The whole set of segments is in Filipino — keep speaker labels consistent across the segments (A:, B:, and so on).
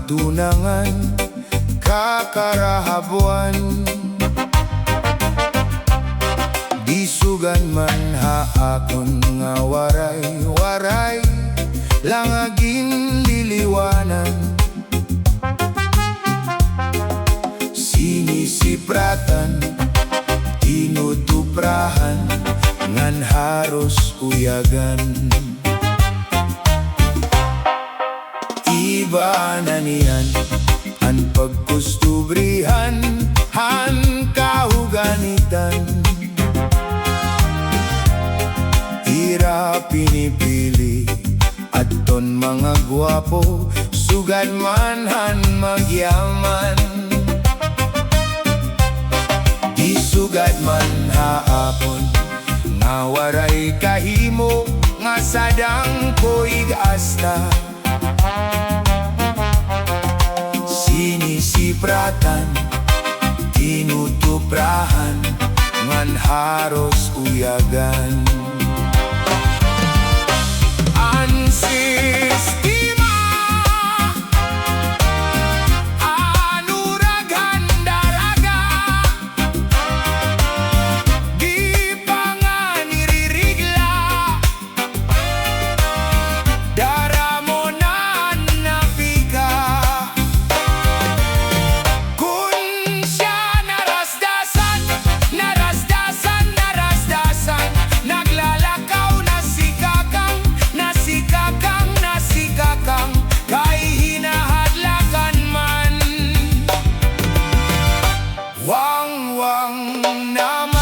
A: tunangan kakarahabuan. Disugan man haakon nga waray-waray langaging liliwanan. Sinisipratan, tinutuprahan, ngan haros uyagan. Iba na niyan ang pagkustubrihan, han kahuganitan. Ira pinipili aton mga gwapo, sugad man han magyaman. Di sugad man haapon nga waray kahimo, nga sadang ko'y asta. Sinisipratan, tinutuprahan, ngan haros uyagan. Ang sistema anuraghan daraga, di pa nga niririgla. Dara mo na napika, kun siya narasdasan, narasdasan, narasdasan. Naglalakaw na sikakang, nasikakang, nasikakang, kay hinahadlakan man. Wang-wang naman.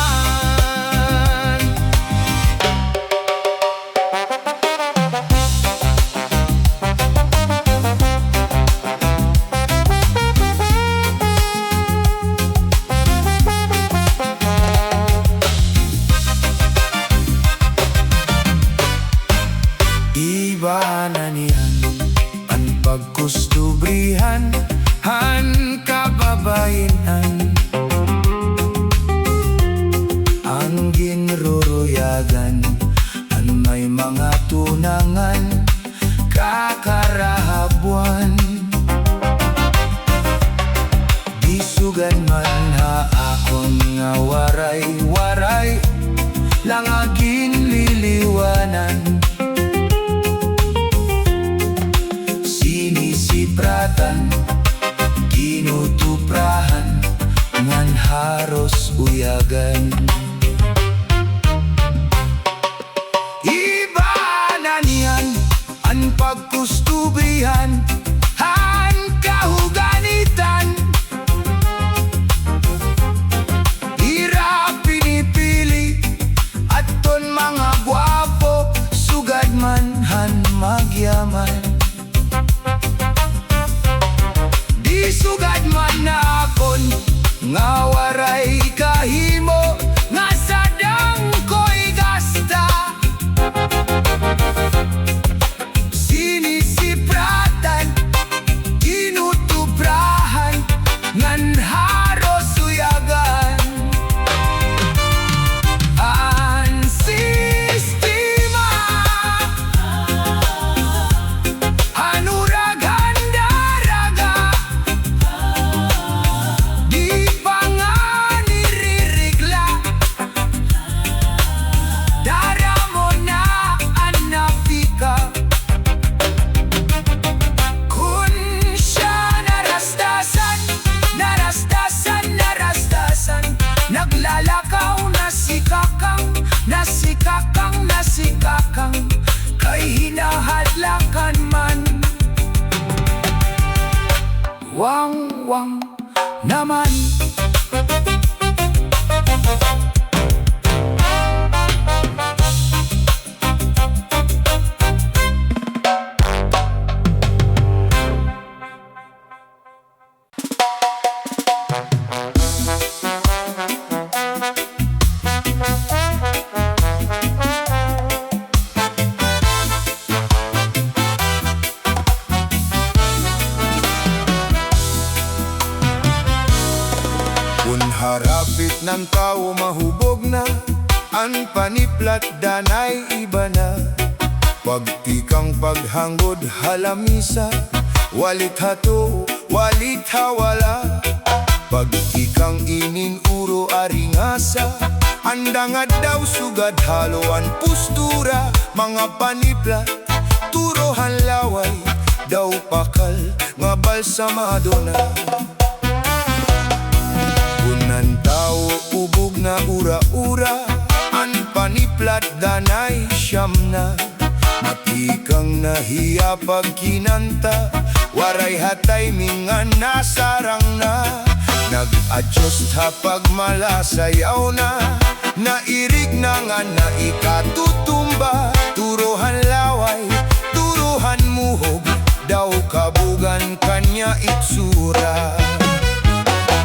A: Iba na niyan ang pagkustubrihan, han kababayan. Ang ginruruyagan, ang may mga tunangan kakarahabuan. Disugan man haakon nga waray-waray langaging liliwanan. Sinisipratan, tinutuprahan, ngan haros uyagan. Iba na niyan ang pagkustubrihan, han kahuganitan. Ira pinipili aton mga gwapo, sugad man han magyaman. Di sugad man na akon nga waray kahimo, nga sadang ko'y gasta. Sinisipratan, tinutuprahan, ngan haros uyagan. Ang sistema anuraghan daraga, di pa nga niririgla. Dara mo na ang napika, kun siya narasdasan, narasdasan, narasdasan. Naglalakaw na sikakang, nasikakang, nasikakang, kay hinahadlakan man. Wang-wang naman. Kung harapit ng tao mahubog na, ang paniplat danay iba na. Pagtikang paghangod halamisa, walit hato, walit hawala. Pag ikang inin uro aringasa, andangad daw sugad haloan pustura. Mga paniplat, turohan laway, daw pakal nga balsamado na. Unan tao ubog na ura-ura, an paniplat danay siyam na. Matikang nahiya pag kinanta, waray hatay mingan nasarang na. Nag-adjust ha pag malasayaw na, nairig na nga na ikatutumba. Turuhan laway, turuhan muhog, daw kabugan kanya itsura.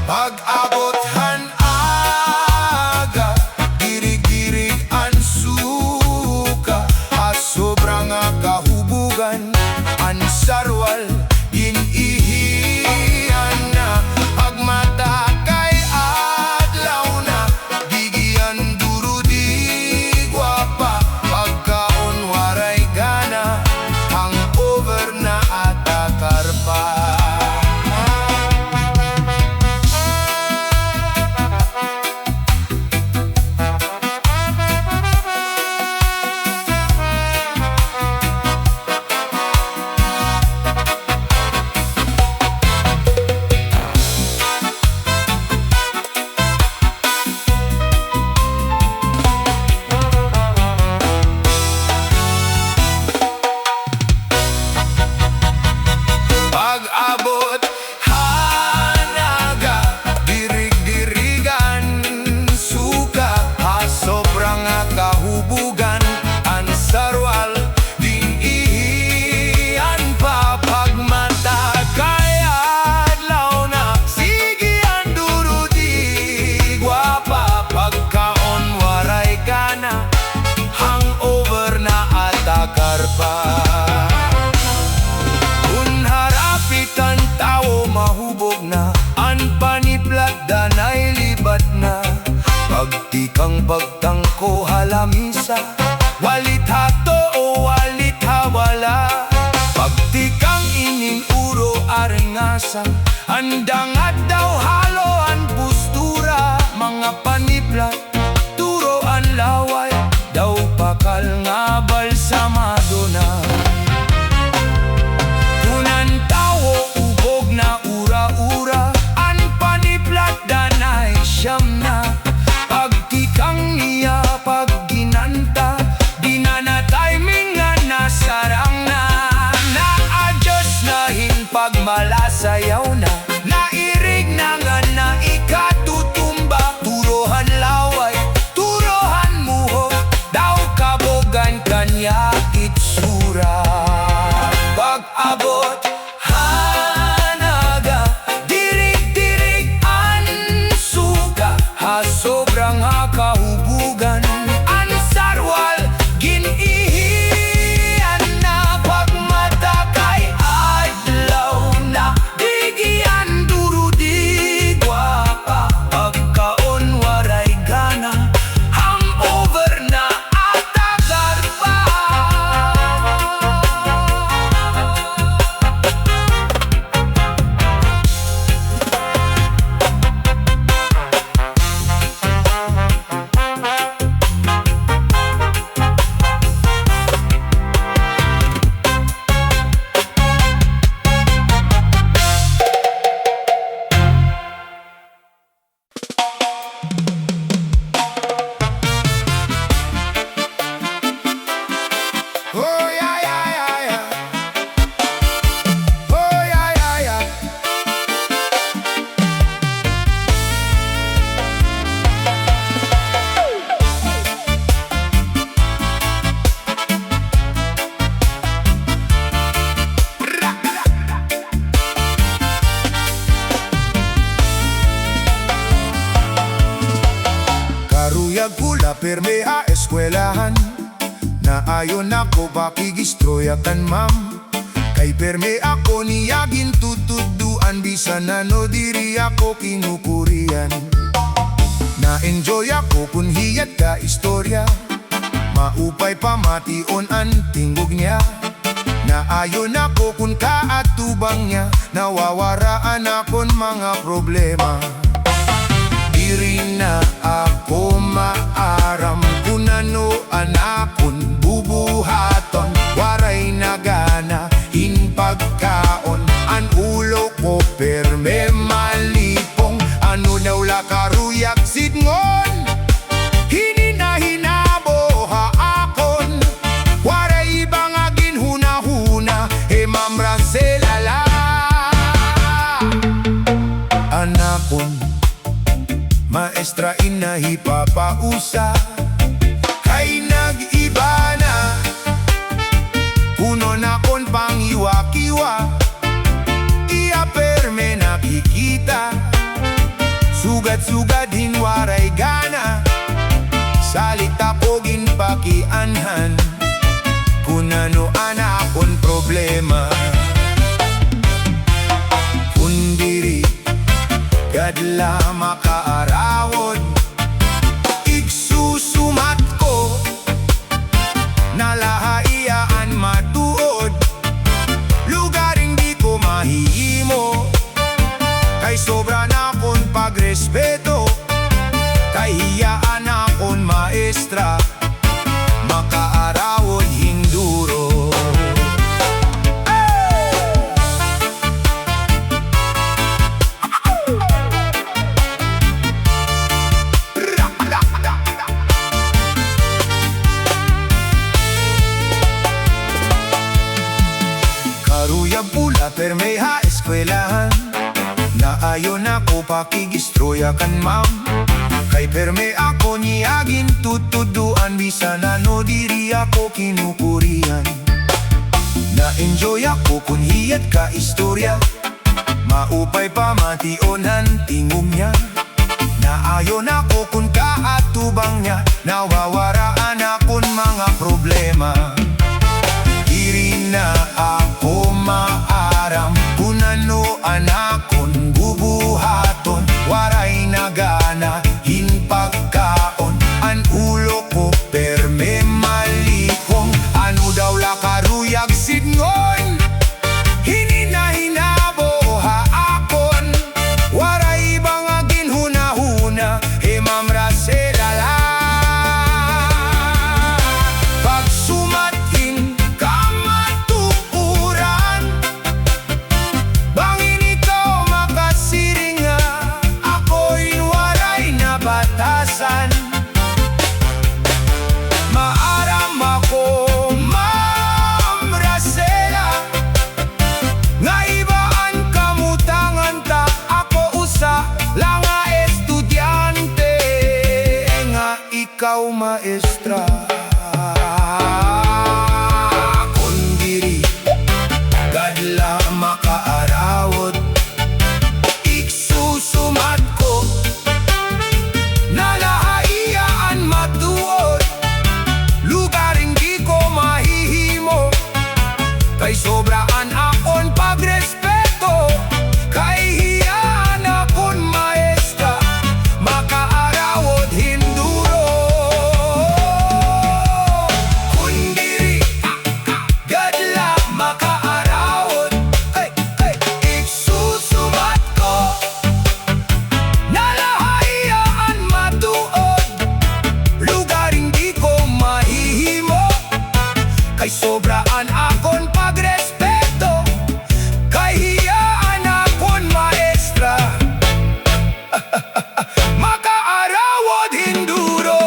A: Pag-abothan aga, girig-girig ang suka, asobra nga kahubugan, ang sarwal ginihiyan na. Pagmata kay adlaw na, gigian durudi gwapa. Pagkaon waray gana, hangover na atakar pa. Pag-abot hanaga, dirig-dirigan suka, hasobra nga kahubugan, ang sarwal dinihiyan pa. Pagmata kay adlaw na, sige ang durudi gwapa. Pagkaon waray gana, hangover na atakar pa. Harapit ang tao mahubog na, ang paniplat danay libat na. Pagtikang pagtangko halamisa, walit hato o walit hawala. Pagtikang ining uro aringasa, andangad daw halo ang pustura. Mga paniplat, turo ang laway, daw pakal nga balsamado na. Siyam na, pagtikang niya pag ginanta, di na na timing nga nasarang na. Na-adjust na hin pag malasayaw na, nairig na nga na ikatutumba. Turohan laway, turohan muhog, daw kabogan kanya itsura. Pag-abot sobrang kahubugan, ang sarwal ginihiyan na. Pagmata kay adlaw na, digian durudi gwapa. Pagkaon waray gana, hangover na atakar pa. Gula perme a eskwelahan, na ayon ako pakigistroyakan ma'am. Kay perme ako niyagin tutuduan, bisan ano diri ako kinukurian. Na-enjoy ako kun hiyat ka istorya, maupay pamation ang tingog niya. Na ayon ako kun kaatu atubang niya, nawawaraan akon mga problema. Diri na ako maaram kung ano anakon bubuhaton. Waray nagana in pagkaon, an ulo ko perme malipong. Ano daw lakaruyak sidngon, hininahinabo ha akon. Waray bangagin hunahuna, Ma'am selala. Anakon maestra inahipapausa, kay nag-iba na kuno nakon pangiwa-kiwa. Iya perme nakikita, sugat-sugad hinwaray gana. Salita ko ginpakianhan, kung ano anakon problema. Kundiri kadla makaarawod, igsusumat ko nalahaiyaan matuod. Lugaring di ko mahihimo, kay sobra na akon pagrespeto. Kay hiyaan akon maestra, makaarawod hinduro. Karuyag pula permeha eskwelahan, naayon ako pakigistroyakan ma'am. Kay perme ako niyagin tutuduan, bisan ano diri ako kinukurian. Na-enjoy ako kung hiyat ka istorya, maupay pa mationan tingog niya. Naayon ako kung kaatubang niya, nawawaraan akon mga problema. Diri na ako maaram kung ano anakon bubuhaton. Waray nagana in pagkaon, an ulo ko perme malipong. Ano daw lakaruyag sidngon, hininahinabo ha akon. Waray bangagin hunahuna, Ma'am selala. Pagsumatin kamatuuran, bangin ikaw makasiringa. Ako'y waray na batasan, maaram ako Ma'am Rosela. Nga ibaan kamutangan ta, ako usa lang nga estudyante, nga ikaw maestra. Kundiri kadla makaarawod, igsusumat ko nalahaiyaan matuod. Lugaring di ko mahihimo, kay sobraan akon pagrespeto. Kay hiyaan akon maestra, makaarawod hinduro. Kundiri gadla makaarawod, igsusumat ko nalahaiyaan matuod. Lugaring di ko mahihimo, kay sobraan akon pagrespeto. Kay hiyaan akon maestra, makaarawod hinduro.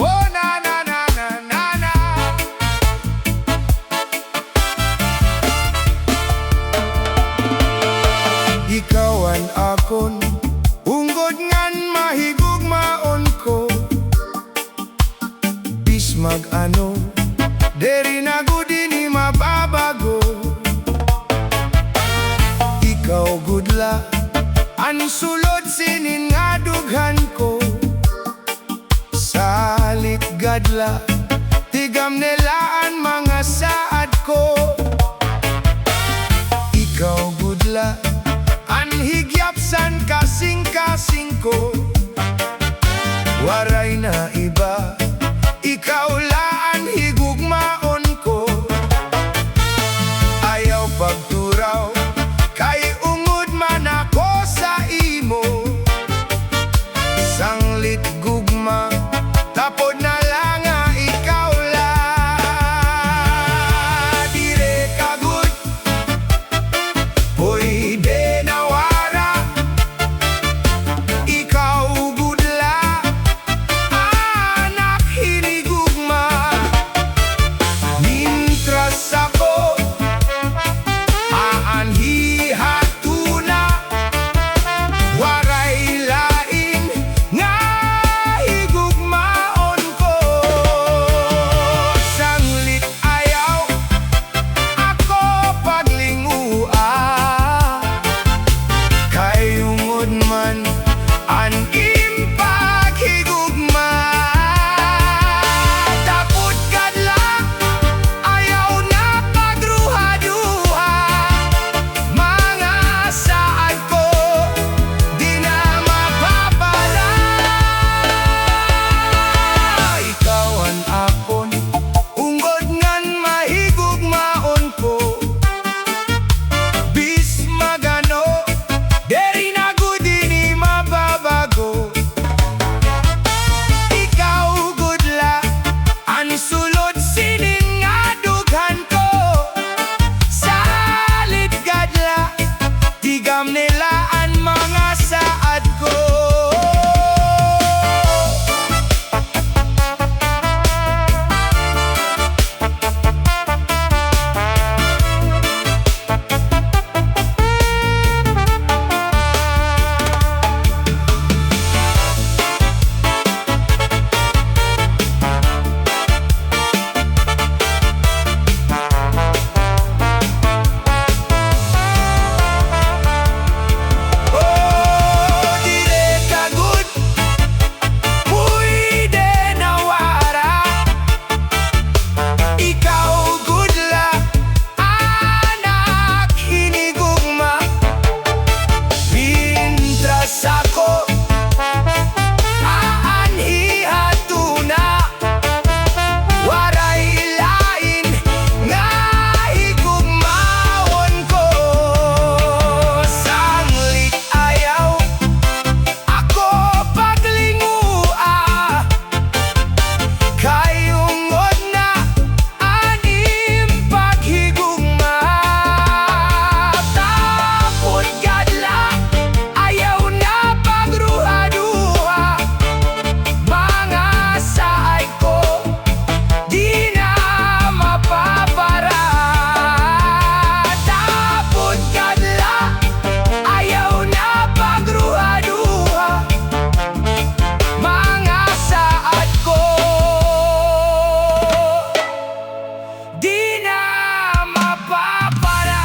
A: Oh na na na na na na. Ikawan akon unggod ngan mahigugmaon ko. Bismag ano deri na gudi ni mababago. ikaw gudla, ang sulod sinin nga dughan ko. Salit gadla, tigam nilaan mga saad ko. Ikaw gudla, ang higyapsan kasing-kasing ko. Waray na iba, ikaw laan higugmaon ko. Ayaw pagturaw, kay ungod man ako sa imo. Sanglit gugma, tapod na lang nga ikaw la. Dire kagud, pwede na wara. Ikaw gudla, anak hinigugma. Mintras ako, aanhi hatuna. Waray lain nga higugmaon ko. Sanglit ayaw ako paglingua, kay ungod man ang impaghigugma. Tapod kadla, ayaw na pagruha-duha. Mga saad ko, di na mapapala. Ikaw ang akon, ungod ngan mahigugmaon ko. Bis magano, deri na gud ni mababago. Ikaw gudla, ang sulod sining nga dughan ko. Salit gadla, tigam nilaan mga saad ko. Dire kagud, pwede na wara. Ikaw gudla, anak hinigugma. Mintras ako, aanhi hatuna. Waray lain nga higugmaon ko. Sanglit ayaw ako paglingua, kay ungod na anim paghigugma. Tapod gadla, ayaw na pagruha-duha. Mga saay ko, di na mapapara. Tapod kadla, ayaw na pagruha-duha. Mga saad ko, di na mapapara.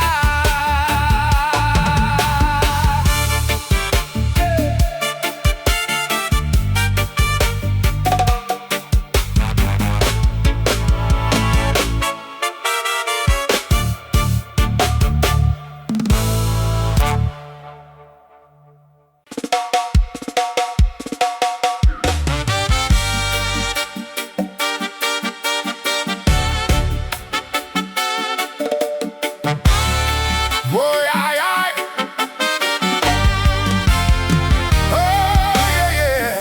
A: Waray-Waray. Oh, yeah, yeah.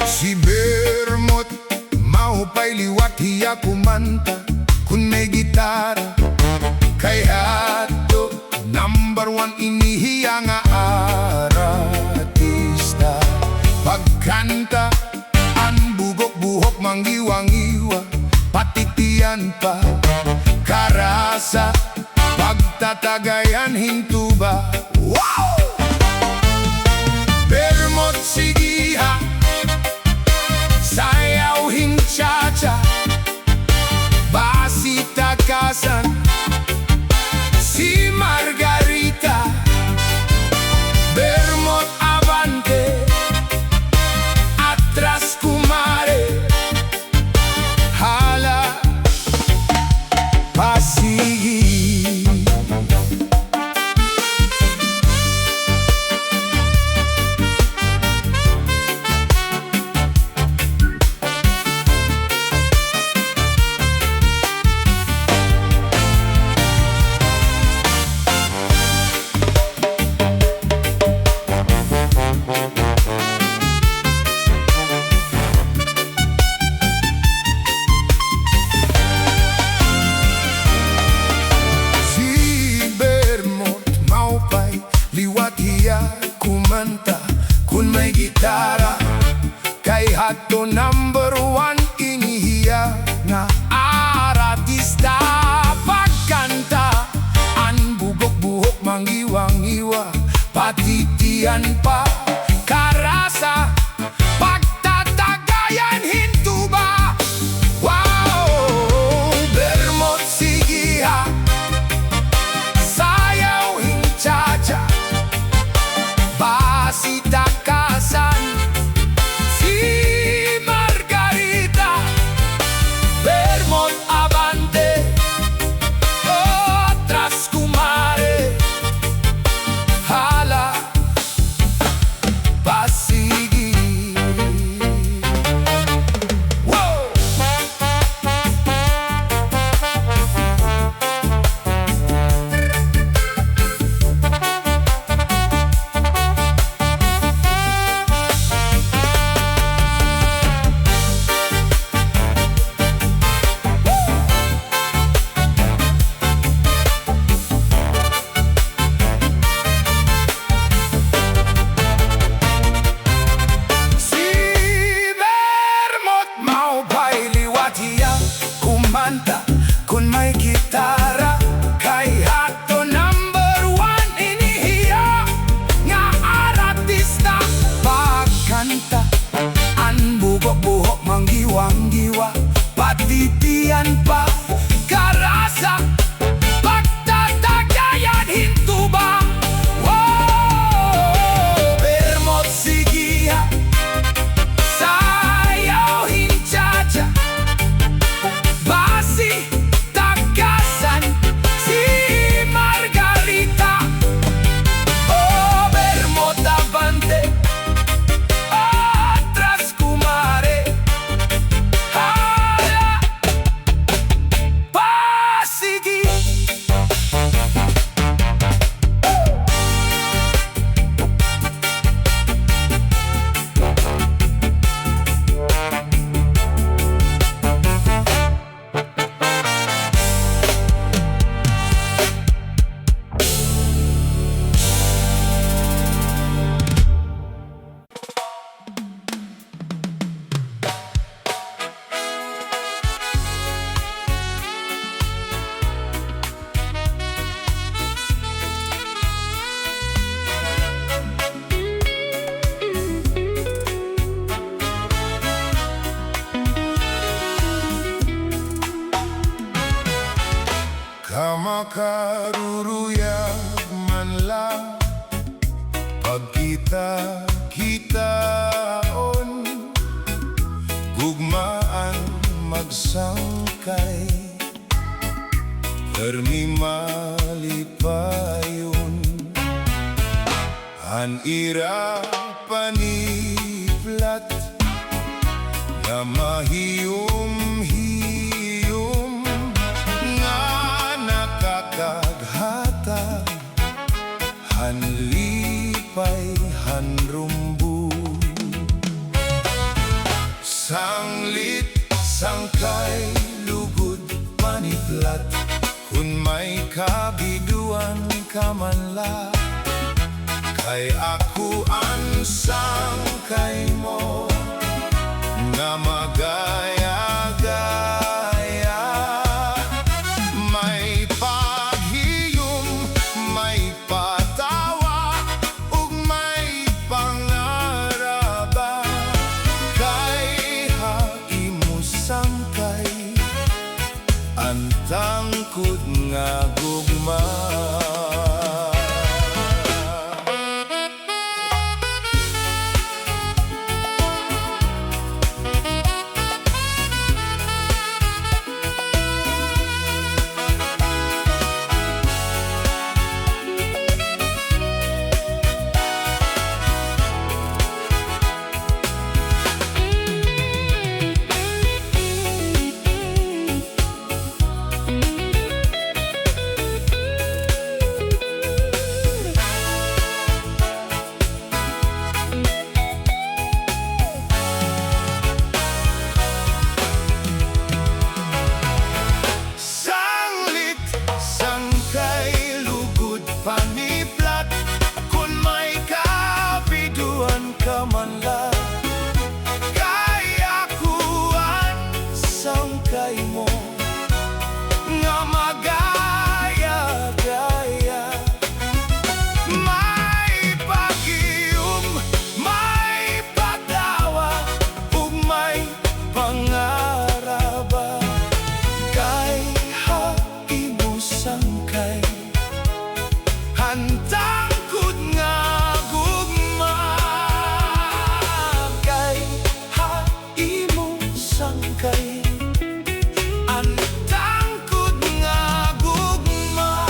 A: Si Bermot, maupay liwat hiya kumanta. Kun may gitara, kay hato number one inihiya nga artista. Pagkanta, ang bugok-buhok manggiwang-iwa, patitian pa, karasa, pagtatagayan hintuba. Wow! Pero sige ha, sayawing cha-cha, basi takasan, si Margarita, bermot abante, atras kumare, hala pasigi. Liwat hiya kumanta kun may gitara, kay hato number one inihiya nga artista pagkanta. An bugok-buhok mangiwang-iwa, patitian pa karasa, pagtatagayan hinto ba? Wow! Bermot sige ha, sayaw hing cha-cha, basi takasan, si Margarita, bermot abante, otras kumare, hala pasigi. Wow! Kumanta kun may gitara, kay hato number one inihiya nga artista pagkanta. An bugok-buhok manggiwang-giwa, patitian pa karasa, pagtatagayan hinto ba? Wow! Bermot sige ha, sayaw hin cha-cha, basi takasan, si Margarita, oh bermot abante, atras kumare, hala pasigi. Kamaruruyag man lang pagkita-kitaon, gugmaan magsangkay, permi malipayon, an ira paniplat na mahiyom-hiyom nga nakakaghatag, hanlipay hanrumbu, sanglit sangkay lugod paniplat, kun may kabiduan ka man la, kay ako ang sangkay mo nga magaya-gaya. May paghiyom, may patawa, ug may pangarap. tangkod nga gugma. Paniplat, kung may kabiduan ka man lang, kaya kuan sangkay mo nga magaya-gaya. May pag-iom, may pagtawa, ug may pangaraba, kay haimo sangkay tangkod nga gugma. Kay haimo sangkay ang tangkod nga gugma.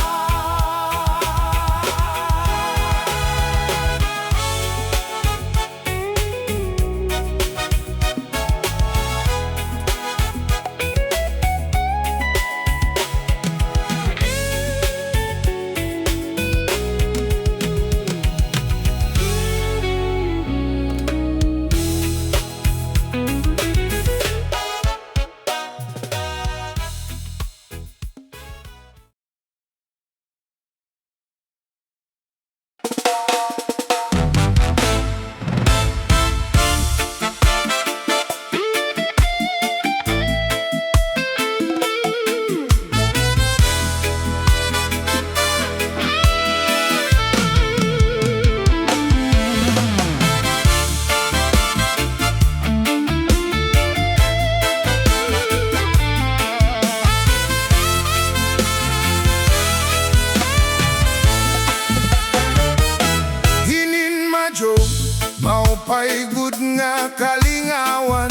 A: Maupay gud nga kalingawan,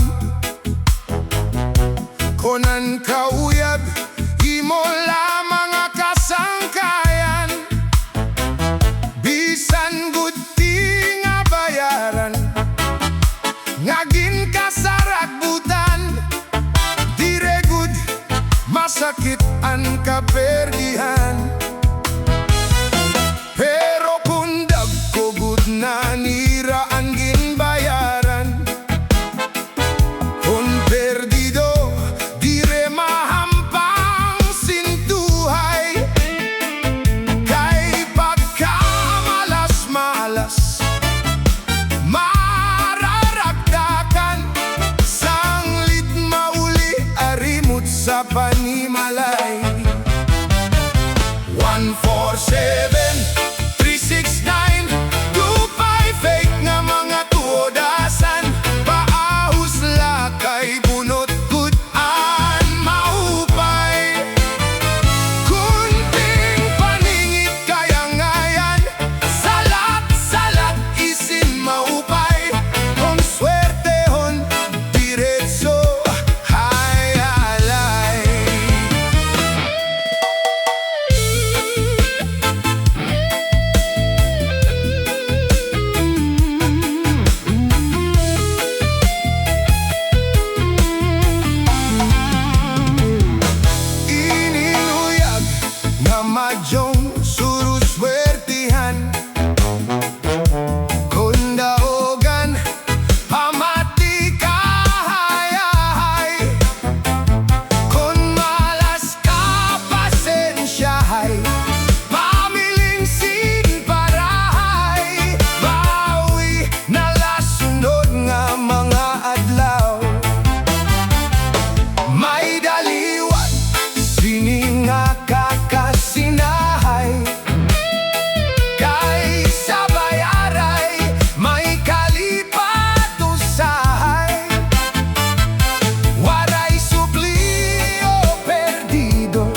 A: konan kauyab imo lamang nga kasangkayan. Bisan gud ti nga bayaran, ngagin kasaragbutan, dire gud masakit an kaperdihan. Pero kung dagko gud na nira ang ginbayaran, kung perdido dire mahampang sintuhay, kay pagkamalas-malas mararagdakan, sanglit mauli arimot sa panimalay. 147 369 fake nga mga tuodasan, paahos lakay bunot gud-an maupay. Kunting paningit kaya ngayan, salat-salat isin maupay. Kung swertehon diretso hayalay. Madyong suruswertihan, kung daogan pamati kahayahay, kung malas ka pasensyahay, pamiling sinparahay, bawi na lasunod nga mga adlaw. May daliwat sining nga kakasinahay, kay sa bayaray may kalipat usahay. Waray supli o perdido,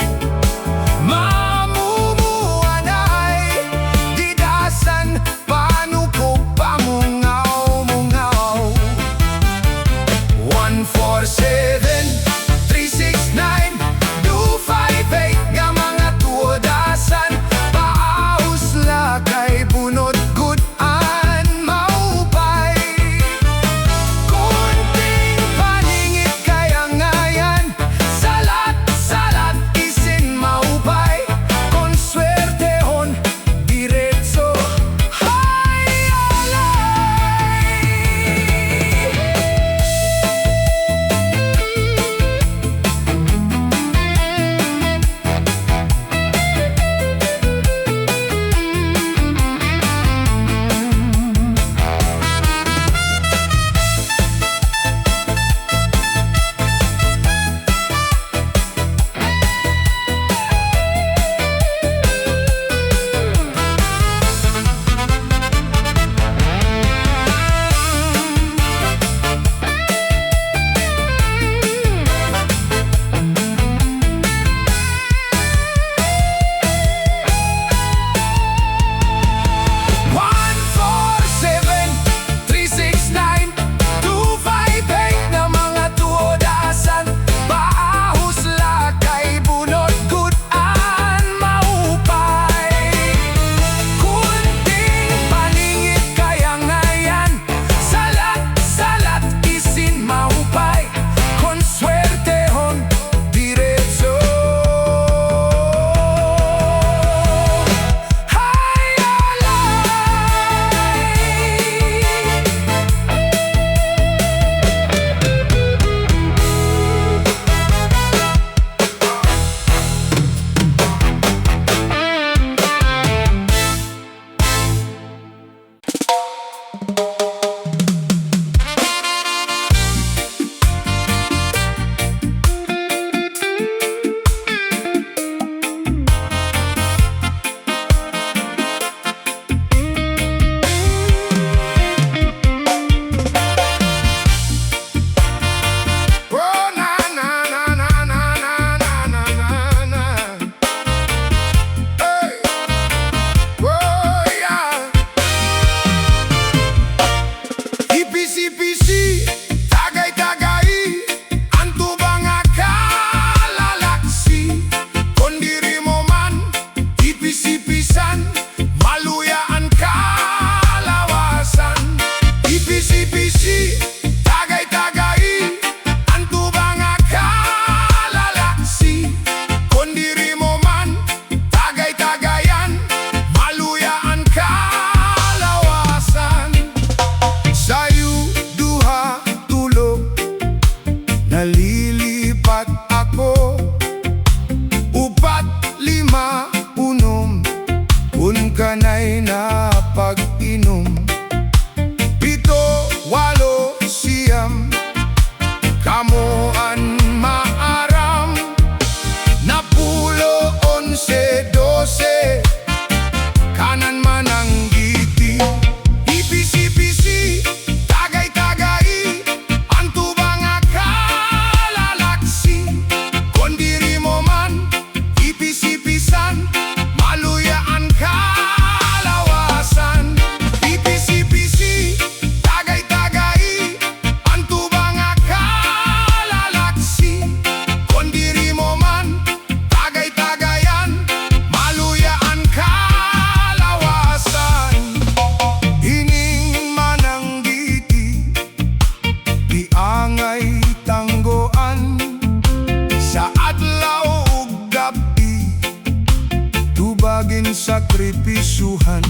A: maging sakripisyuhan.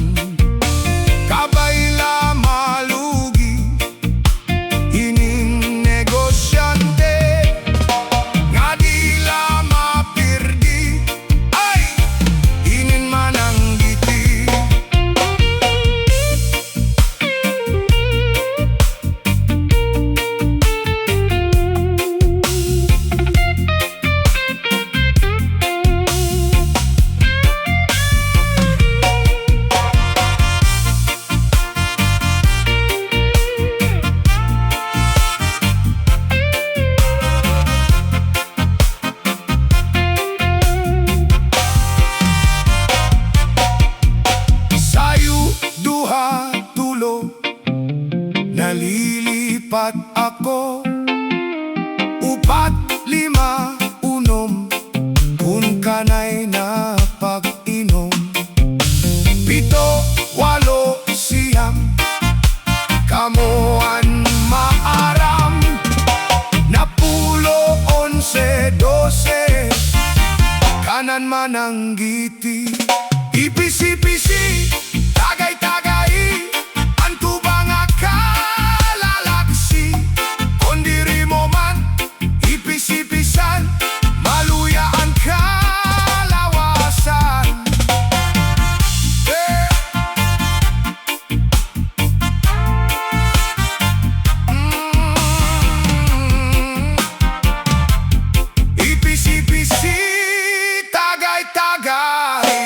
A: Kabayla malugi, ining negosyante, nga dila mapirdi, ay inin mananggiti. Nalilipat ako, 4, 5, 6, kung kanay na pag-inom. 7, 8, 9, kamuan maaram. Napulo, 11, 12, kanan mananggiti. Ipisi-pisi, tagay-tagay, antubang akalalak. Kondiri mo man, ipisipisan, maluya ang kalawasan. Ipisi-pisi, tagay-tagay.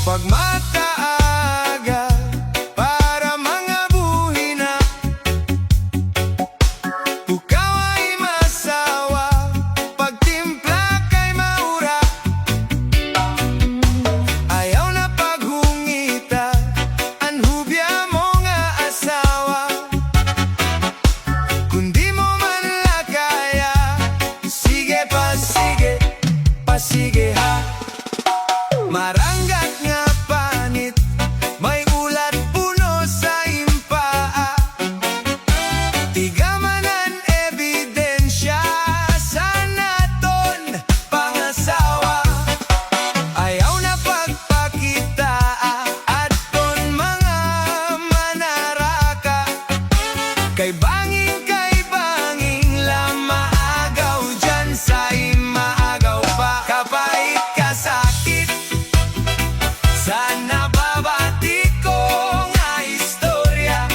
A: Pagmataaga para mga buhi na, ukaw ay masawa, pagtimpla kay maura. Ayaw na paghungita, anhubya mo nga asawa. Kundi mo man lakaya, sige pasige ha. Maranggat nga panit, may ulat puno sa impaa. Tigamanan ebidensya sa naton pangasawa. Ayaw na pagpakita aton mga manaraka. Kay banging lamaagaw dyan sa imaagaw pa. Kapait kasakit sa nababati ko nga istorya,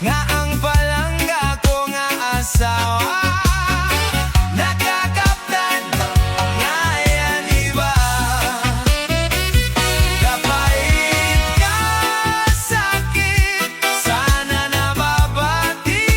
A: nga ang palangga ko nga asawa nakakaptan nga yan iba. Kapait kasakit, sana nababati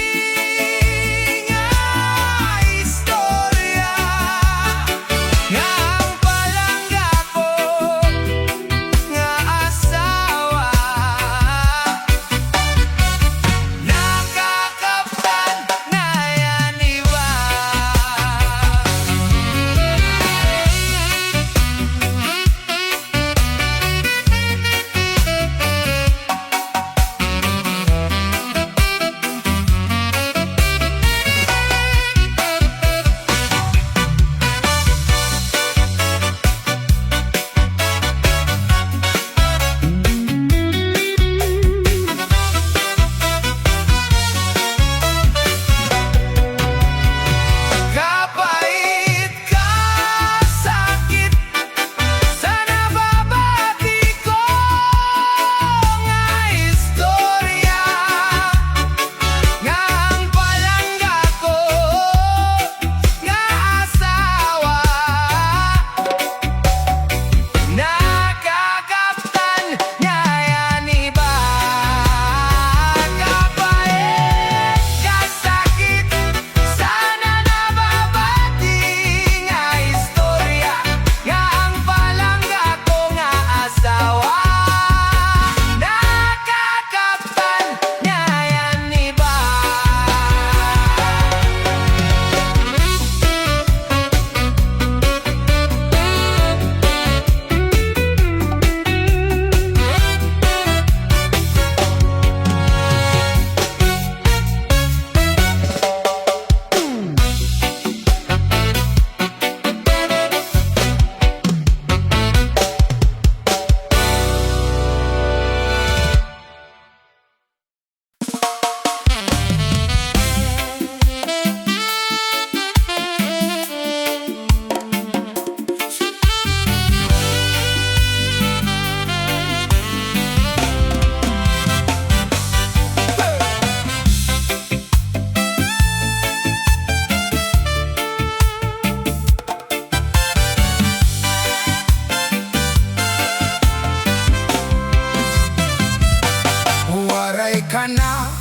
A: ka na,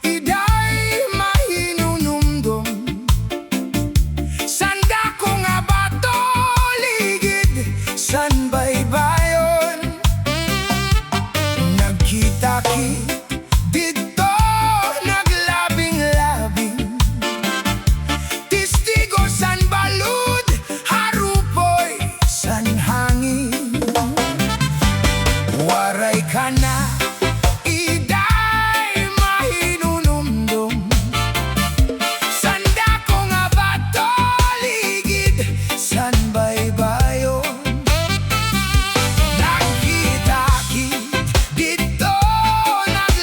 A: iday mahinunumdum. Sanda ko nga ba to ligid, san baybayon? Nagkita-kit dito, naglabing-labing. Tistigo san balud, harupoy san hangin. Waray ka na, iday mahinunumdum. Sanda ko nga ba to ligid, san baybayon? Nagkita-kit dito, naglabing-labing.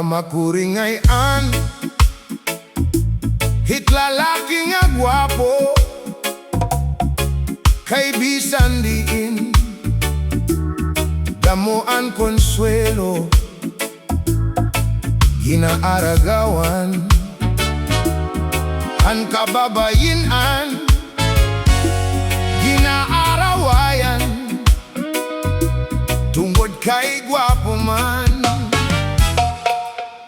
A: Kamakuringayan, hit lalaki nga gwapo, kay bisan diin, damuan konsuelo, ginaaragawan, an kababayinan, ginaarawayan, tungod kay gwapo man.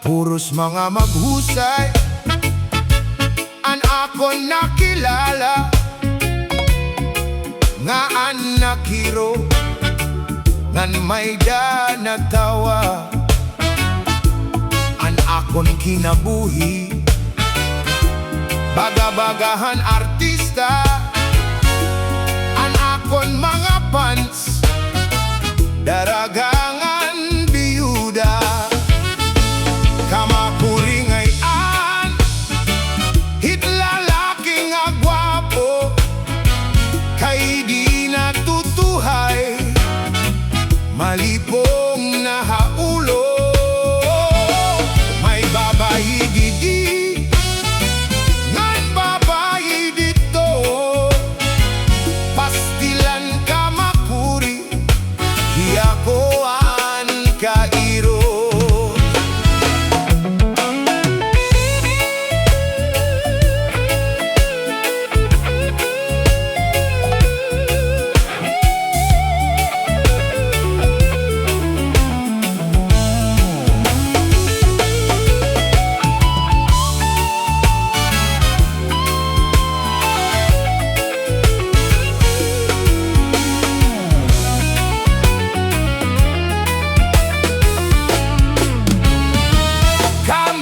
A: Puros mga maghusay an akon nakilala, nga an nakiro ngan may da nagtawa. An akon kinabuhi bagabagahan artista, an akon mga pants daragangan biyuda. Kamakuringayan, hit lalaki nga gwapo, kay di natutuhay, malipong nahaulo. May babayi didi, ngan babayi dito, pastilan kamakuri, hiyakoan kairo.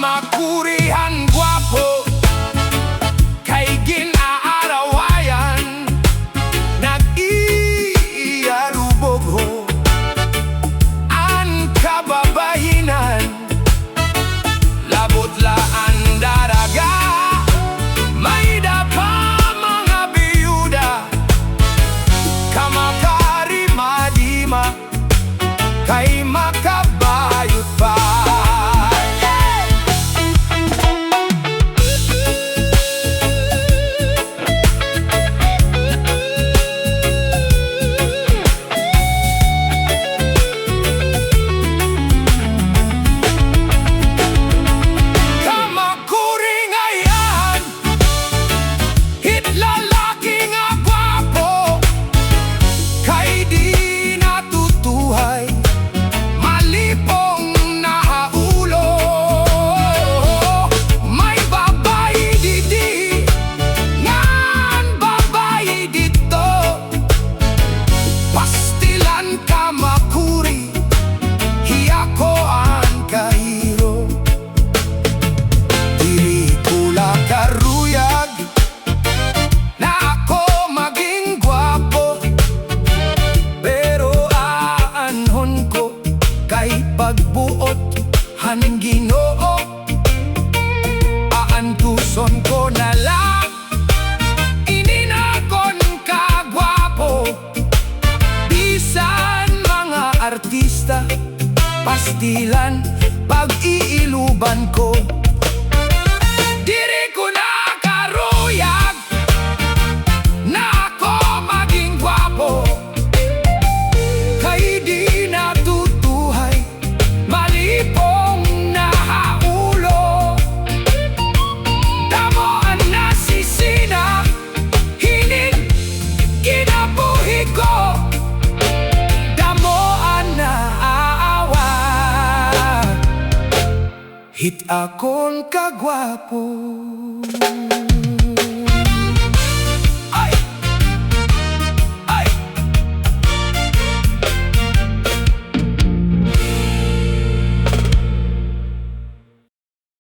A: Makurihan gwapo, kay ginaarawayan, nag-iarubog ho an kababayinan, labot laan daraga, may dapa mga biyuda, kamakarima-dima, kay makabayot pa. Pagbuot haning Ginoo, aantuson ko na lang, ininakon ka gwapo, bisan mga artista, pastilan pag-iiluban ko. Diri ko na karuyag na ako maging gwapo, kay di natutuhay, malipong nahaulo. Damoan nasisina, hinig kinabuhi ko, damoan na aawa, hit akong kagwapo.